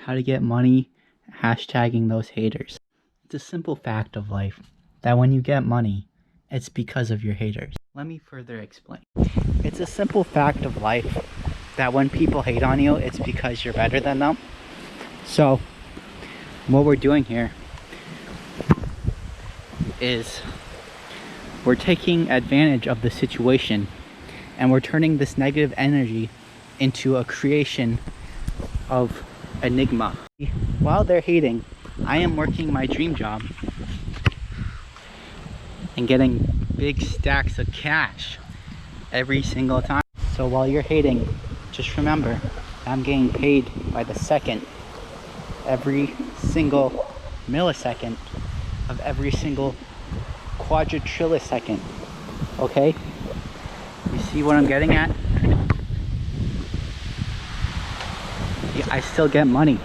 how to get money hashtagging those haters. It's a simple fact of life that when you get money, it's because of your haters. Let me further explain. It's a simple fact of life that when people hate on you, it's because you're better than them. So, what we're doing here is we're taking advantage of the situation and we're turning this negative energy into a creation of enigma. While they're hating, I am working my dream job and getting big stacks of cash every single time. So while you're hating, just remember, I'm getting paid by the second, every single millisecond of every single quadrillion. Okay? You see what I'm getting at? Yeah, I still get money.